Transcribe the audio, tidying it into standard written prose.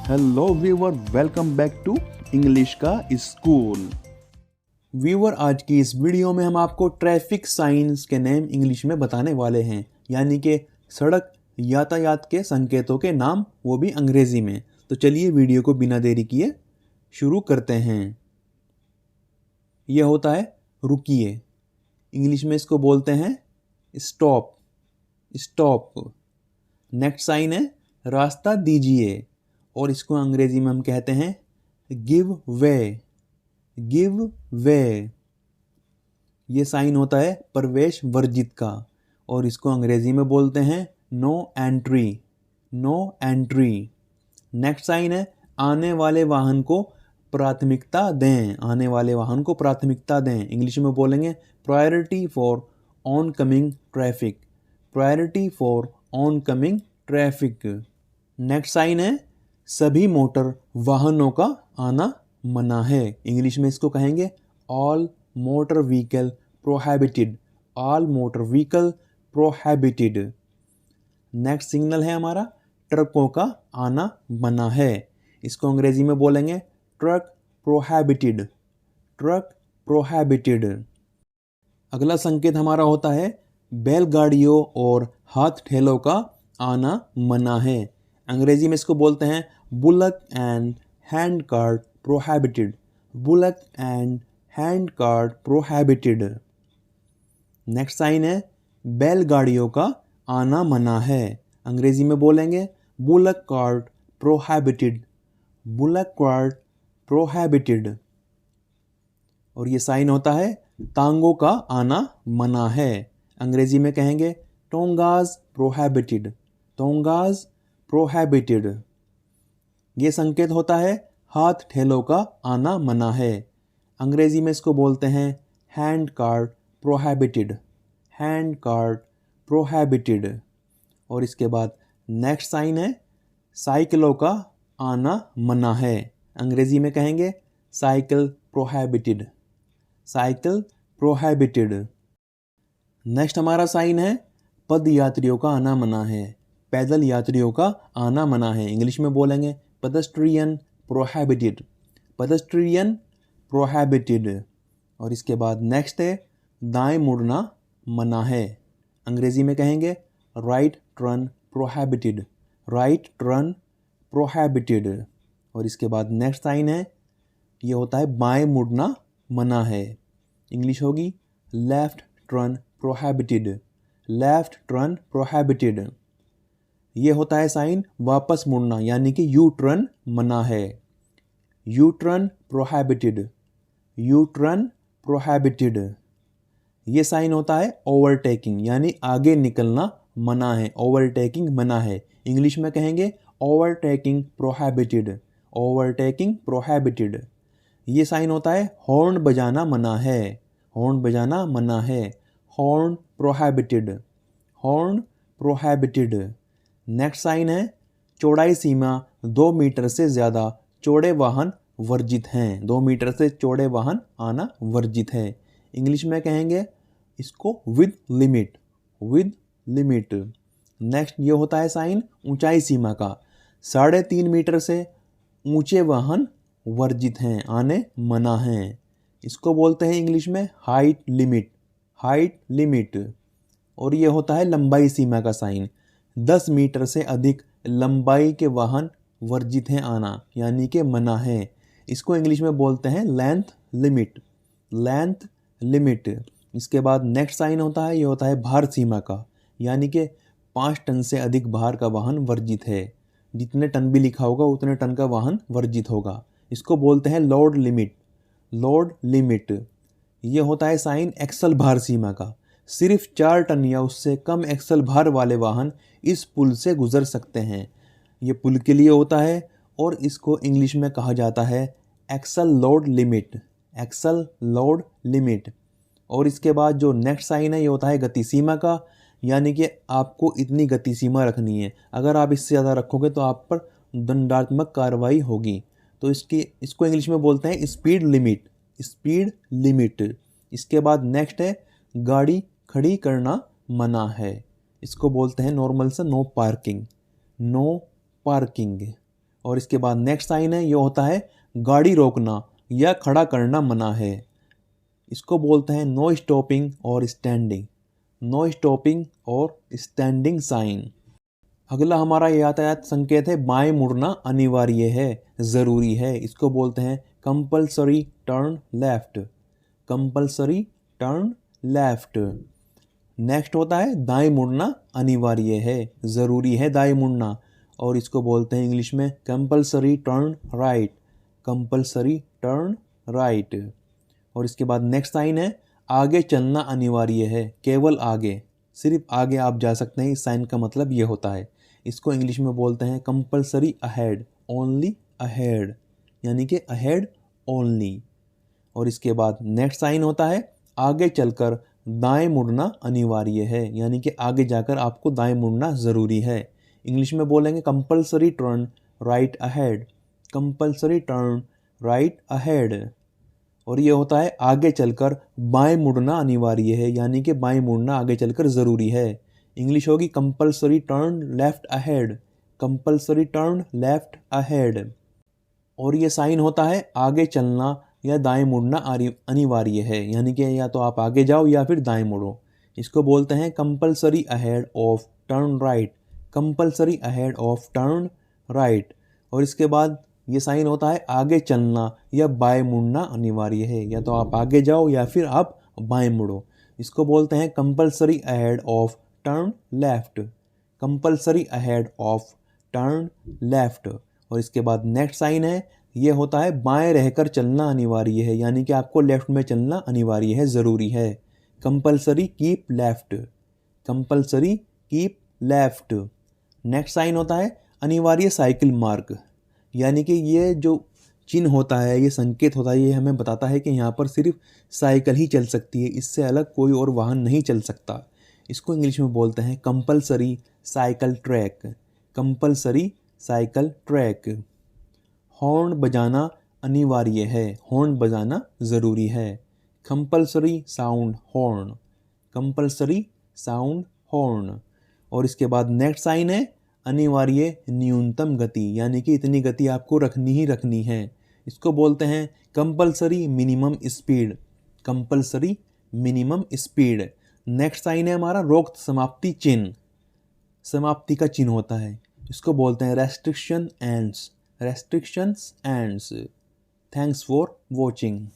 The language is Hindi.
Hello viewer, welcome back to English का स्कूल। व्यूअर, आज की इस वीडियो में हम आपको ट्रैफिक साइंस के नेम इंग्लिश में बताने वाले हैं, यानी कि सड़क यातायात के संकेतों के नाम, वो भी अंग्रेजी में। तो चलिए वीडियो को बिना देरी किए शुरू करते हैं। यह होता है रुकिए, इंग्लिश में इसको बोलते हैं स्टॉप। स्टॉप। नेक्स्ट साइन है रास्ता दीजिए, और इसको अंग्रेजी में हम कहते हैं गिव वे। Give way. ये साइन होता है प्रवेश वर्जित का, और इसको अंग्रेजी में बोलते हैं no entry. No entry. Next sign है आने वाले वाहन को प्राथमिकता दें। आने वाले वाहन को प्राथमिकता दें, इंग्लिश में बोलेंगे priority for oncoming traffic. Priority for oncoming traffic. Next sign है सभी मोटर वाहनों का आना मना है। इंग्लिश में इसको कहेंगे all motor vehicle prohibited. All motor vehicle prohibited. Next signal है हमारा ट्रकों का आना मना है। इसको अंग्रेजी में बोलेंगे ट्रक प्रोहिबिटेड। Truck prohibited. अगला संकेत हमारा होता है बैलगाड़ियों और हाथ ठेलों का आना मना है। अंग्रेजी में इसको बोलते हैं bullock and hand cart prohibited. Bullock and hand cart prohibited. Next sign है बैलगाड़ियों का आना मना है। अंग्रेजी में बोलेंगे bullock cart prohibited. Bullock cart prohibited. और ये साइन होता है तांगों का आना मना है। अंग्रेजी में कहेंगे टोंगाज प्रोहिबिटेड। टोंगाज प्रोहिबिटेड। ये संकेत होता है हाथ ठेलों का आना मना है। अंग्रेजी में इसको बोलते हैं hand cart prohibited. Hand cart prohibited. और इसके बाद नेक्स्ट साइन है साइकिलों का आना मना है। अंग्रेजी में कहेंगे cycle prohibited. Cycle prohibited. Next हमारा साइन है पद यात्रियों का आना मना है। पैदल यात्रियों का आना मना है। इंग्लिश में बोलेंगे पेडेस्ट्रियन प्रोहिबिटेड। Pedestrian prohibited. और इसके बाद नेक्स्ट है दाएं मुड़ना मना है। अंग्रेजी में कहेंगे right turn prohibited. Right turn prohibited. और इसके बाद नेक्स्ट साइन है ये होता है बाएं मुड़ना मना है। इंग्लिश होगी left turn prohibited. Left turn prohibited. ये होता है साइन वापस मुड़ना, यानी कि यू टर्न मना है। U turn prohibited. U turn prohibited. ये साइन होता है ओवरटेकिंग, यानी आगे निकलना मना है। ओवरटेकिंग मना है। इंग्लिश में कहेंगे ओवरटेकिंग प्रोहिबिटेड। Overtaking prohibited. ये साइन होता है हॉर्न बजाना मना है। हॉर्न बजाना मना है। Horn prohibited. Horn prohibited. Next sign है चौड़ाई सीमा 2 मीटर से ज़्यादा चौड़े वाहन वर्जित हैं। 2 मीटर से चौड़े वाहन आना वर्जित है। इंग्लिश में कहेंगे इसको with limit. With limit. Next ये होता है साइन ऊंचाई सीमा का। 3.5 मीटर से ऊंचे वाहन वर्जित हैं, आने मना हैं। इसको बोलते हैं इंग्लिश में हाइट लिमिट। Height limit. और ये होता है लंबाई सीमा का साइन। 10 मीटर से अधिक लंबाई के वाहन वर्जित हैं आना, यानी कि मना है। इसको इंग्लिश में बोलते हैं लेंथ लिमिट। Length limit. इसके बाद नेक्स्ट साइन होता है ये होता है भार सीमा का, यानी कि 5 टन से अधिक भार का वाहन वर्जित है। जितने टन भी लिखा होगा उतने टन का वाहन वर्जित होगा। इसको बोलते हैं लोड लिमिट। Load limit. ये होता है साइन एक्सल भार सीमा का। सिर्फ 4 टन या उससे कम एक्सल भार वाले वाहन इस पुल से गुजर सकते हैं। ये पुल के लिए होता है, और इसको इंग्लिश में कहा जाता है axle load limit. Axle load limit. और इसके बाद जो नेक्स्ट साइन है ये होता है गति सीमा का, यानी कि आपको इतनी गति सीमा रखनी है। अगर आप इससे ज़्यादा रखोगे तो आप पर दंडात्मक कार्रवाई होगी। तो इसको इंग्लिश में बोलते हैं स्पीड लिमिट। Speed limit. इसके बाद नेक्स्ट है गाड़ी खड़ी करना मना है। इसको बोलते हैं नॉर्मल से नो पार्किंग। No parking. और इसके बाद नेक्स्ट साइन है, ये होता है गाड़ी रोकना या खड़ा करना मना है। इसको बोलते हैं नो स्टॉपिंग और स्टैंडिंग। नो स्टॉपिंग और स्टैंडिंग साइन। अगला हमारा यातायात संकेत है बाएं मुड़ना अनिवार्य है, ज़रूरी है। इसको बोलते हैं compulsory turn left. Compulsory turn left. Next होता है दाएं मुड़ना अनिवार्य है, ज़रूरी है दाएं मुड़ना, और इसको बोलते हैं इंग्लिश में compulsory turn right. Compulsory turn right. और इसके बाद नेक्स्ट साइन है आगे चलना अनिवार्य है, केवल आगे, सिर्फ आगे आप जा सकते हैं। इस साइन का मतलब ये होता है। इसको इंग्लिश में बोलते हैं कंपल्सरी अहेड, ओनली अहेड, यानी कि अहेड ओनली। और इसके बाद नेक्स्ट साइन होता है आगे चलकर दाएं मुड़ना अनिवार्य है, यानी कि आगे जाकर आपको दाएं मुड़ना ज़रूरी है। इंग्लिश में बोलेंगे compulsory turn right ahead. Compulsory turn right ahead. और ये होता है आगे चलकर बाएं मुड़ना अनिवार्य है, यानी कि बाएं मुड़ना आगे चलकर ज़रूरी है। इंग्लिश होगी compulsory turn left ahead. Compulsory turn left ahead. और ये साइन होता है आगे चलना या दाएं मुड़ना अनिवार्य है, यानी कि या तो आप आगे जाओ या फिर दाएं मुड़ो। इसको बोलते हैं compulsory ahead of turn right. Compulsory ahead of turn right. और इसके बाद ये साइन होता है आगे चलना या बाएं मुड़ना अनिवार्य है, या तो आप आगे जाओ या फिर आप बाएं मुड़ो। इसको बोलते हैं compulsory ahead of turn left. Compulsory ahead of turn left. और इसके बाद नेक्स्ट साइन है, ये होता है बाएं रहकर चलना अनिवार्य है, यानी कि आपको लेफ्ट में चलना अनिवार्य है, ज़रूरी है। Compulsory keep left. Compulsory keep left. Next sign होता है अनिवार्य साइकिल मार्ग, यानी कि ये जो चिन्ह होता है, ये संकेत होता है, ये हमें बताता है कि यहाँ पर सिर्फ साइकिल ही चल सकती है, इससे अलग कोई और वाहन नहीं चल सकता। इसको इंग्लिश में बोलते हैं compulsory cycle track. Compulsory cycle track. Horn बजाना अनिवार्य है, हॉर्न बजाना ज़रूरी है। Compulsory sound horn. Compulsory sound horn. और इसके बाद नेक्स्ट साइन है अनिवार्य न्यूनतम गति, यानी कि इतनी गति आपको रखनी ही रखनी है। इसको बोलते हैं compulsory minimum speed. Compulsory minimum speed. Next sign है हमारा रोक समाप्ति चिन्ह। समाप्ति का चिन्ह होता है, इसको बोलते हैं restriction ends. Restrictions ends. Thanks for watching.